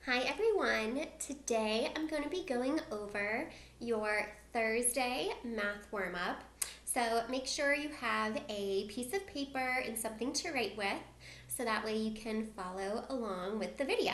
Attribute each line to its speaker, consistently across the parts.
Speaker 1: Hi everyone! Today I'm going to be going over your Thursday math warm-up. So make sure you have a piece of paper and something to write with so that way you can follow along with the video.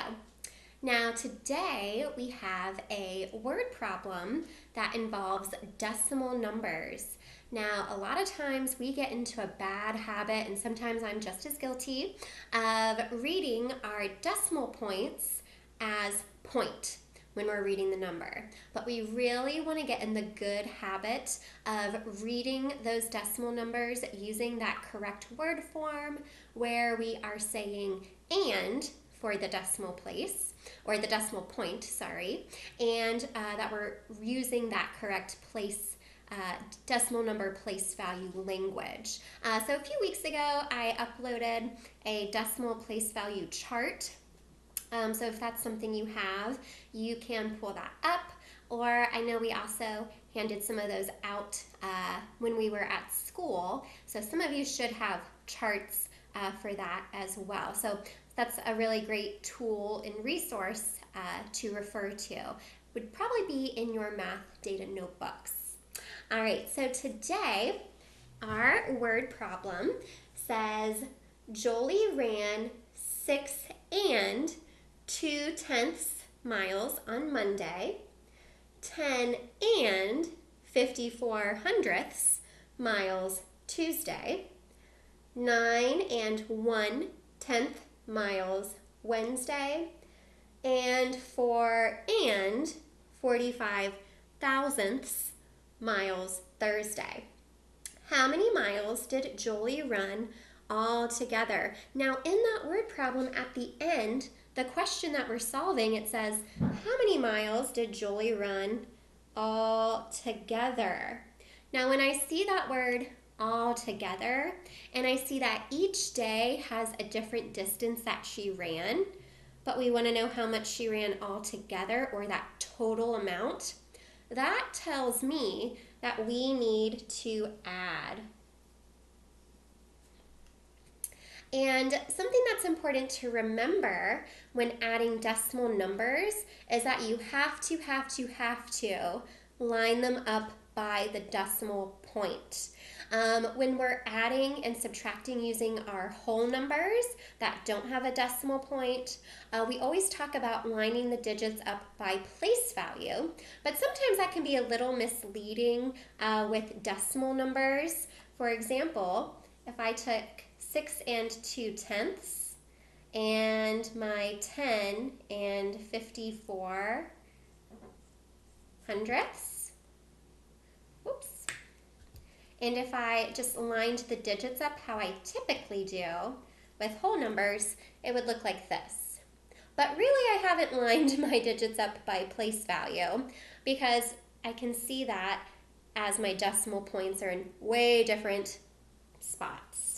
Speaker 1: Now today we have a word problem that involves decimal numbers. Now a lot of times we get into a bad habit, and sometimes I'm just as guilty, of reading our decimal points as point when we're reading the number. But we really want to get in the good habit of reading those decimal numbers using that correct word form where we are saying and for the decimal place, or the decimal point, sorry, and that we're using that correct place decimal number place value language. So a few weeks ago, I uploaded a decimal place value chart. So if that's something you have, you can pull that up. Or I know we also handed some of those out when we were at school. So some of you should have charts for that as well. So that's a really great tool and resource to refer to. Would probably be in your math data notebooks. All right, so today our word problem says Jolie ran 6 and 2/10 miles on Monday, 10 and 54 hundredths miles Tuesday, 9 and 1/10 miles Wednesday, and 4 and 45 thousandths miles Thursday. How many miles did Jolie run all together? Now in that word problem at the end, the question that we're solving, it says, how many miles did Jolie run all together? Now when I see that word all together, and I see that each day has a different distance that she ran, but we want to know how much she ran all together, or that total amount, that tells me that we need to add. And something that's important to remember when adding decimal numbers is that you have to line them up by the decimal point. When we're adding and subtracting using our whole numbers that don't have a decimal point, we always talk about lining the digits up by place value, but sometimes that can be a little misleading with decimal numbers. For example, if I took 6 and 2/10 and my 10 and 54 hundredths, whoops, and if I just lined the digits up how I typically do with whole numbers, it would look like this. But really I haven't lined my digits up by place value because I can see that as my decimal points are in way different spots.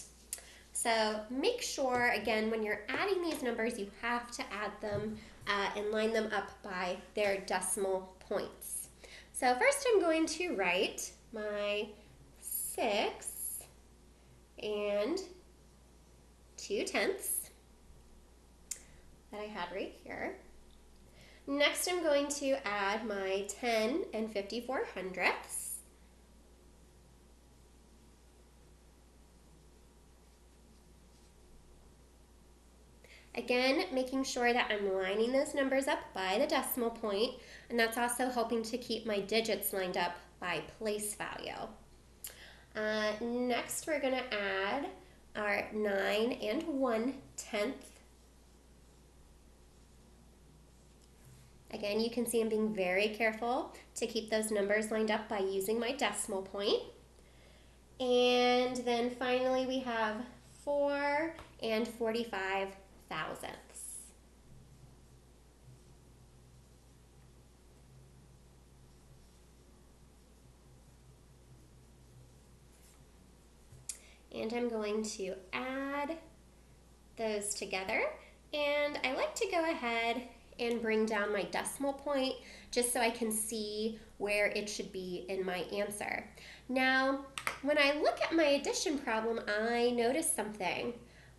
Speaker 1: So make sure, again, when you're adding these numbers, you have to add them and line them up by their decimal points. So first I'm going to write my 6 and 2/10 that I had right here. Next I'm going to add my 10 and 54 hundredths. Again, making sure that I'm lining those numbers up by the decimal point, and that's also helping to keep my digits lined up by place value. Next, we're going to add our 9 and 1/10. Again, you can see I'm being very careful to keep those numbers lined up by using my decimal point. And then finally, we have 4 and 45 thousandths. And I'm going to add those together. And I like to go ahead and bring down my decimal point just so I can see where it should be in my answer. Now, when I look at my addition problem, I notice something.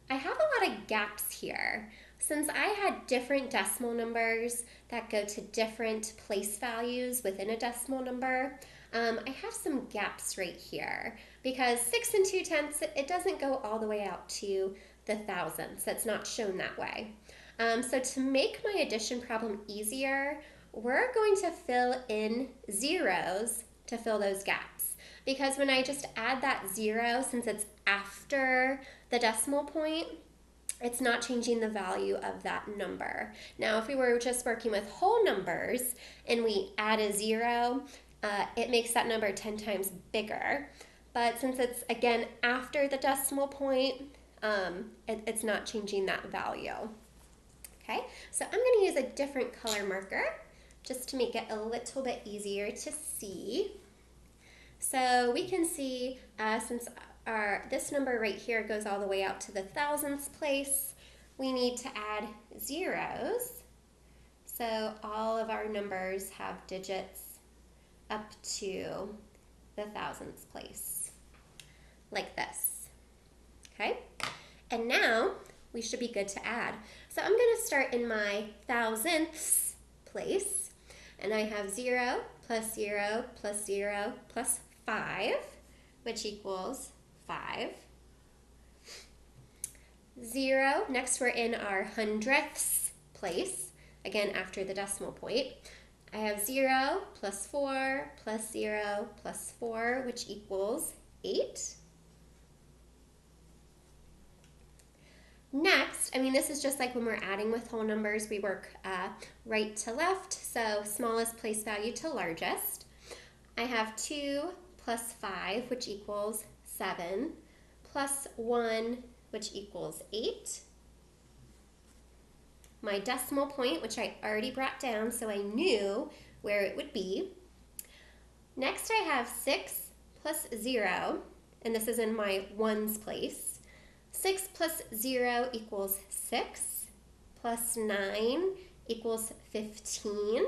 Speaker 1: I have a lot of gaps here. Since I had different decimal numbers that go to different place values within a decimal number, I have some gaps right here because 6 and 2/10, it doesn't go all the way out to the thousandths. That's not shown that way. So to make my addition problem easier, we're going to fill in zeros to fill those gaps. Because when I just add that 0, since it's after the decimal point, it's not changing the value of that number. Now, if we were just working with whole numbers and we add a 0, it makes that number 10 times bigger. But since it's, again, after the decimal point, it's not changing that value. Okay, so I'm going to use a different color marker just to make it a little bit easier to see. So we can see since this number right here goes all the way out to the thousandths place, we need to add zeros. So all of our numbers have digits up to the thousandths place, like this. Okay, and now we should be good to add. So I'm going to start in my thousandths place, and I have 0 plus 0 plus 0 plus 5, which equals 5. 0, next we're in our hundredths place, again after the decimal point. I have 0 plus 4 plus 0 plus 4, which equals 8. Next, this is just like when we're adding with whole numbers, we work right to left, so smallest place value to largest. I have 2 plus 5, which equals 7, plus 1, which equals 8. My decimal point, which I already brought down, so I knew where it would be. Next, I have 6 plus 0, and this is in my ones place. 6 plus 0 equals 6, plus 9 equals 15,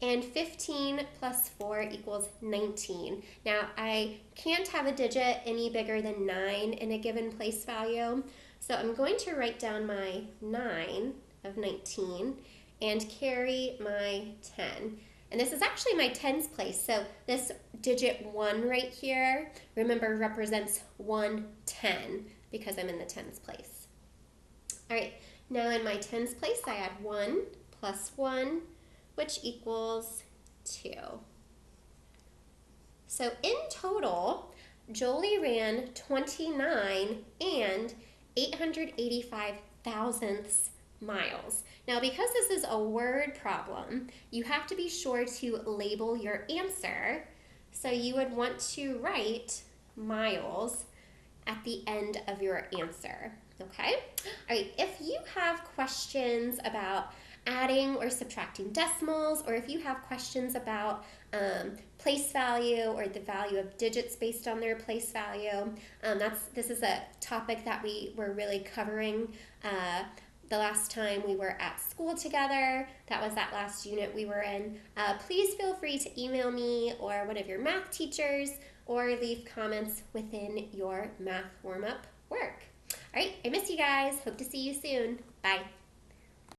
Speaker 1: and 15 plus 4 equals 19. Now, I can't have a digit any bigger than 9 in a given place value, so I'm going to write down my 9 of 19 and carry my 10. And this is actually my tens place, so this digit 1 right here, remember, represents 110 because I'm in the tens place. All right, now in my tens place, I add 1 plus 1, which equals 2. So in total, Jolie ran 29 and 885 thousandths miles. Now, because this is a word problem, you have to be sure to label your answer. So you would want to write miles at the end of your answer, okay? All right, if you have questions about adding or subtracting decimals, or if you have questions about place value or the value of digits based on their place value, this is a topic that we were really covering the last time we were at school together. That was that last unit we were in. Please feel free to email me or one of your math teachers, or leave comments within your math warm-up work. All right, I miss you guys. Hope to see you soon. Bye.